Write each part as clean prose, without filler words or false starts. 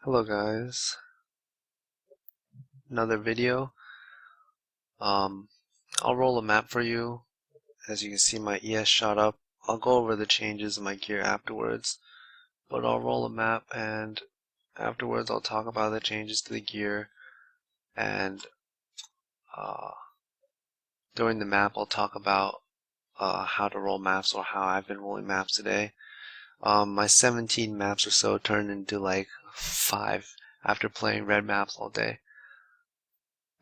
Hello guys, another video. Um, I'll roll a map for you. As you can see, my ES shot up. I'll go over the changes in my gear afterwards, but I'll roll a map and afterwards I'll talk about the changes to the gear, and uh, during the map I'll talk about how to roll maps or how I've been rolling maps today. My 17 maps or so turned into like 5 after playing red maps all day.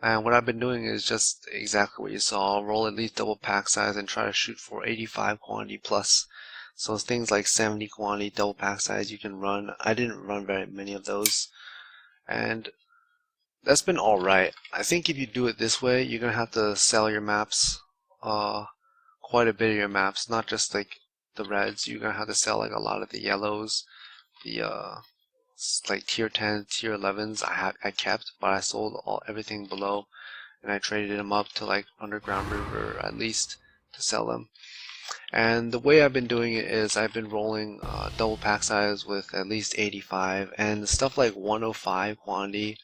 And what I've been doing is just exactly what you saw. I'll roll at least double pack size and try to shoot for 85 quantity plus. So things like 70 quantity double pack size you can run. I didn't run very many of those. And that's been alright. I think if you do it this way, you're going to have to sell your maps. Quite a bit of your maps. Not just like the reds. You're going to have to sell like a lot of the yellows. The like tier 10, tier 11s I kept, but I sold everything below. And I traded them up to like Underground River at least to sell them. And the way I've been doing it is I've been rolling double pack size with at least 85, and stuff like 105 quantity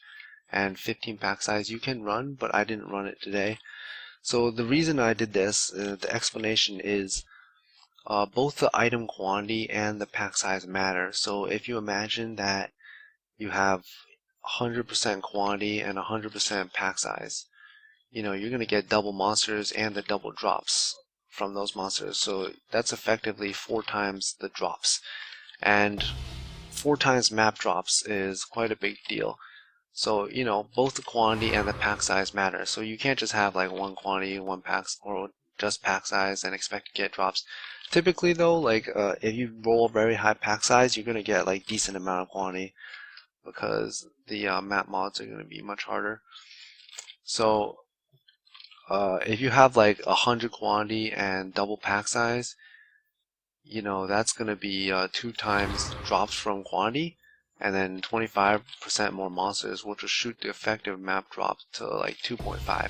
and 15 pack size you can run, but I didn't run it today. So the reason I did this, the explanation is both the item quantity and the pack size matter. So if you imagine that you have 100% quantity and 100% pack size, you're going to get double monsters and the double drops from those monsters. So that's effectively 4 times the drops. And 4 times map drops is quite a big deal. So, both the quantity and the pack size matter. So you can't just have like one quantity, one packs, or just pack size and expect to get drops. Typically though, like if you roll very high pack size, you're going to get like decent amount of quantity because the map mods are going to be much harder. So if you have like 100 quantity and double pack size, that's going to be 2 times drops from quantity, and then 25% more monsters, which will shoot the effective map drop to like 2.5.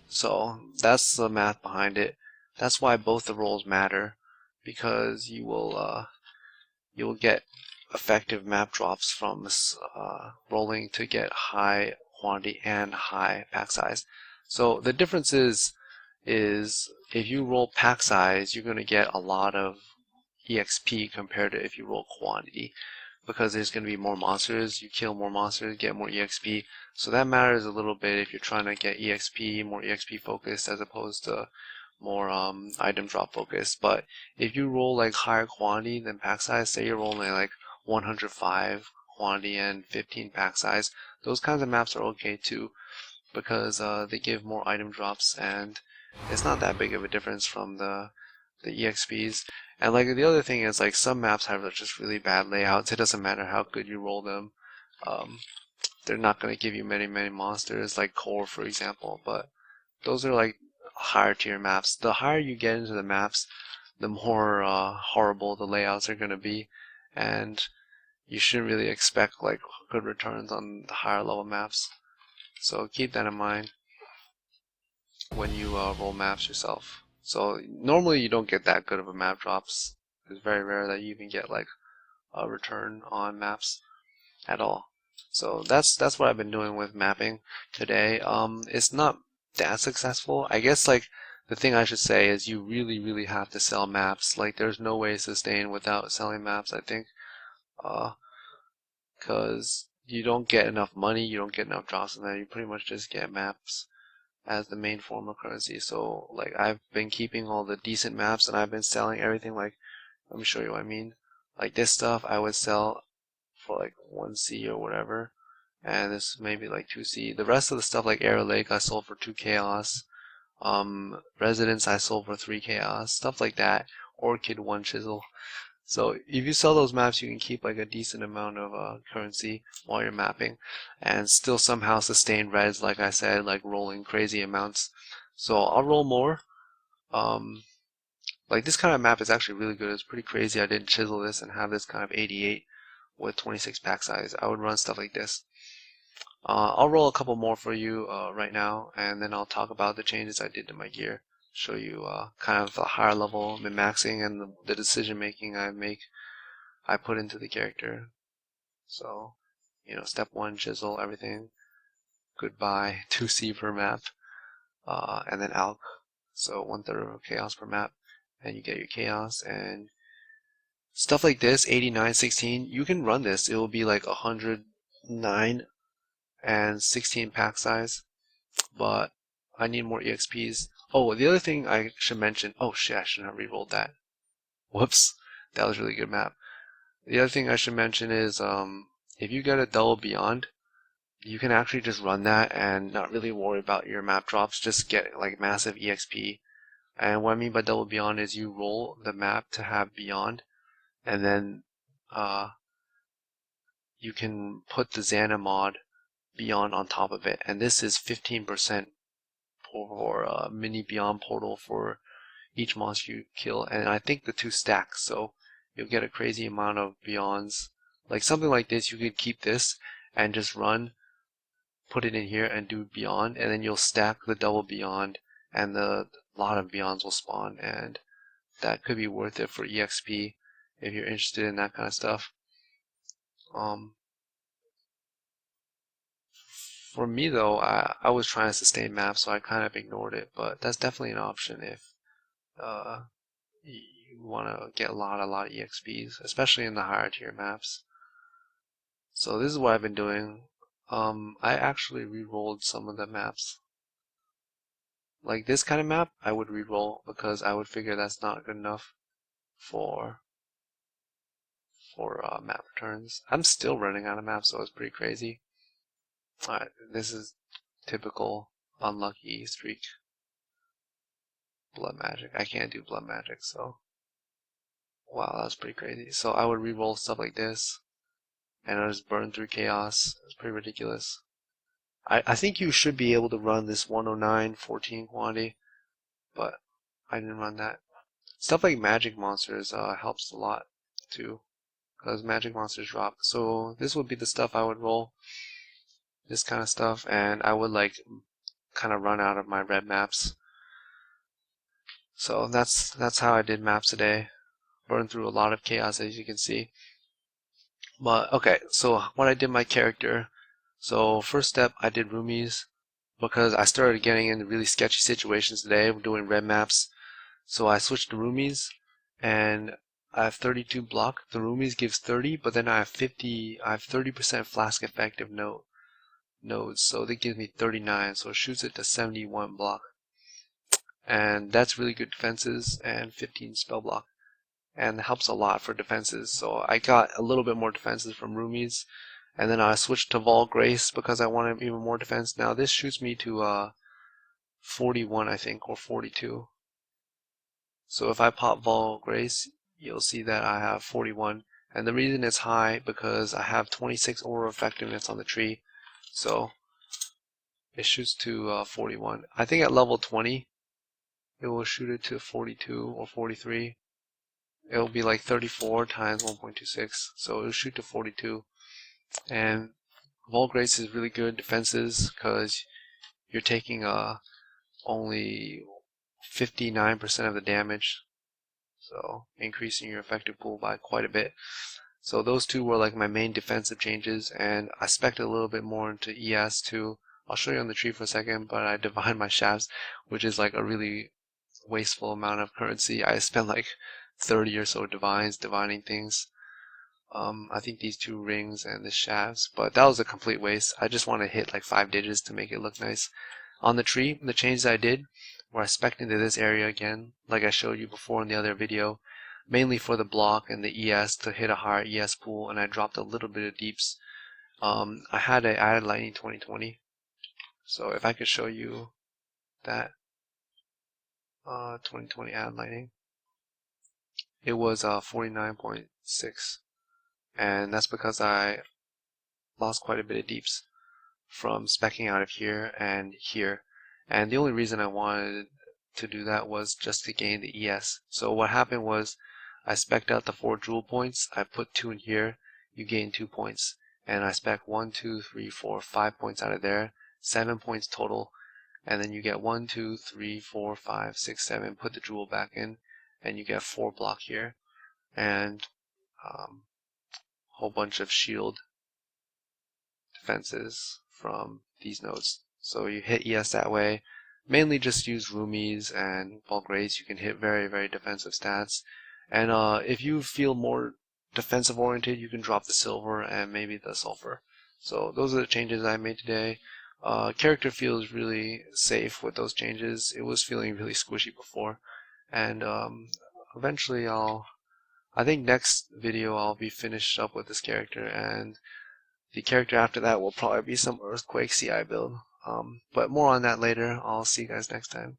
So that's the math behind it. That's why both the rolls matter, because you will get effective map drops from rolling to get high quantity and high pack size. So the difference is if you roll pack size, you're going to get a lot of EXP compared to if you roll quantity, because there's going to be more monsters. You kill more monsters, get more EXP. So that matters a little bit if you're trying to get EXP, more EXP focused as opposed to more item drop focused. But if you roll like higher quantity than pack size, say you're rolling like 105 quantity and 15 pack size, those kinds of maps are okay too, because they give more item drops and it's not that big of a difference from the EXPs. And like the other thing is, like, some maps have just really bad layouts. It doesn't matter how good you roll them. Um, they're not going to give you many monsters, like Core for example, but those are like higher tier maps. The higher you get into the maps, the more horrible the layouts are going to be, and you shouldn't really expect like good returns on the higher level maps. So keep that in mind when you roll maps yourself. So normally you don't get that good of a map drops. It's very rare that you even get like a return on maps at all. So that's what I've been doing with mapping today. It's not that successful. I guess like the thing I should say is you really have to sell maps. Like there's no way to sustain without selling maps, I think. Because you don't get enough money, you don't get enough drops, and then you pretty much just get maps as the main form of currency. So like I've been keeping all the decent maps and I've been selling everything. Like, let me show you what I mean. Like this stuff I would sell for like 1C or whatever, and this maybe like 2C. The rest of the stuff like Arrow Lake I sold for 2 chaos. Residence I sold for 3 chaos, stuff like that. Orchid 1 chisel. So if you sell those maps, you can keep like a decent amount of currency while you're mapping, and still somehow sustain reds, like I said, like rolling crazy amounts. So I'll roll more. Um, like this kind of map is actually really good. It's pretty crazy. I didn't chisel this and have this kind of 88 with 26 pack size. I would run stuff like this. I'll roll a couple more for you right now, and then I'll talk about the changes I did to my gear. Show you kind of the higher level min-maxing and the decision making I put into the character. So you know, step 1, chisel everything, goodbye, 2C per map, and then alch, so 1/3 of chaos per map, and you get your chaos. And stuff like this, 89, 16, you can run this. It will be like 109 and 16 pack size, but I need more EXPs. Oh, the other thing I should mention, oh shit, I shouldn't have re-rolled that. Whoops, that was a really good map. The other thing I should mention is if you get a double beyond, you can actually just run that and not really worry about your map drops, just get like massive EXP. And what I mean by double beyond is you roll the map to have beyond, and then you can put the Xana mod beyond on top of it, and this is 15% for mini beyond portal for each monster you kill, and I think the two stack, so you'll get a crazy amount of beyonds. Like something like this, you could keep this and just run, put it in here and do beyond, and then you'll stack the double beyond, and the lot of beyonds will spawn, and that could be worth it for EXP if you're interested in that kind of stuff. For me though, I was trying to sustain maps, so I kind of ignored it, but that's definitely an option if you want to get a lot of EXPs, especially in the higher tier maps. So this is what I've been doing. I actually re-rolled some of the maps. Like this kind of map, I would re-roll because I would figure that's not good enough for map returns. I'm still running out of maps, so it's pretty crazy. Alright, this is typical unlucky streak. Blood magic. I can't do blood magic, so wow, that's pretty crazy. So I would re-roll stuff like this, and I just burn through chaos. It's pretty ridiculous. I think you should be able to run this 109 14 quantity, but I didn't run that. Stuff like magic monsters helps a lot too, because magic monsters drop. So this would be the stuff I would roll, this kind of stuff, and I would like kind of run out of my red maps. So that's how I did maps today. Burned through a lot of chaos, as you can see. But okay, so what I did my character. So first step, I did roomies because I started getting into really sketchy situations today. We're doing red maps, so I switched to roomies, and I have 32 block. The roomies gives 30, but then I have 50. I have 30% flask effective nodes, so that gives me 39. So it shoots it to 71 block, and that's really good defenses and 15 spell block, and helps a lot for defenses. So I got a little bit more defenses from roomies, and then I switched to Vol Grace because I wanted even more defense. Now this shoots me to 41, I think, or 42. So if I pop Vol Grace, you'll see that I have 41, and the reason it's high because I have 26 aura effectiveness on the tree, so it shoots to 41. I think at level 20 it will shoot it to 42 or 43. It'll be like 34 times 1.26, so it'll shoot to 42. And Vol Grace is really good defenses because you're taking only 59% of the damage, so increasing your effective pool by quite a bit. So those two were like my main defensive changes, and I spec'd a little bit more into ES too. I'll show you on the tree for a second, but I divine my shafts, which is like a really wasteful amount of currency. I spent like 30 or so divines divining things. I think these two rings and the shafts, but that was a complete waste. I just want to hit like 5 digits to make it look nice. On the tree, the changes I did were I spec'd into this area again, like I showed you before in the other video, mainly for the block and the ES to hit a higher ES pool, and I dropped a little bit of deeps. I had added lightning 2020, so if I could show you that 2020 added lightning, it was 49.6, and that's because I lost quite a bit of deeps from specking out of here and here, and the only reason I wanted to do that was just to gain the ES. So what happened was I spec'd out the 4 jewel points, I put 2 in here, you gain 2 points, and I spec 1, 2, 3, 4, 5 points out of there, 7 points total, and then you get 1, 2, 3, 4, 5, 6, 7, put the jewel back in, and you get 4 block here, and a whole bunch of shield defenses from these nodes. So you hit ES that way. Mainly just use roomies and bulk raids. You can hit very, very defensive stats. And if you feel more defensive oriented, you can drop the silver and maybe the sulfur. So those are the changes I made today. Character feels really safe with those changes. It was feeling really squishy before. And eventually I think next video I'll be finished up with this character, and the character after that will probably be some Earthquake CI build. But more on that later. I'll see you guys next time.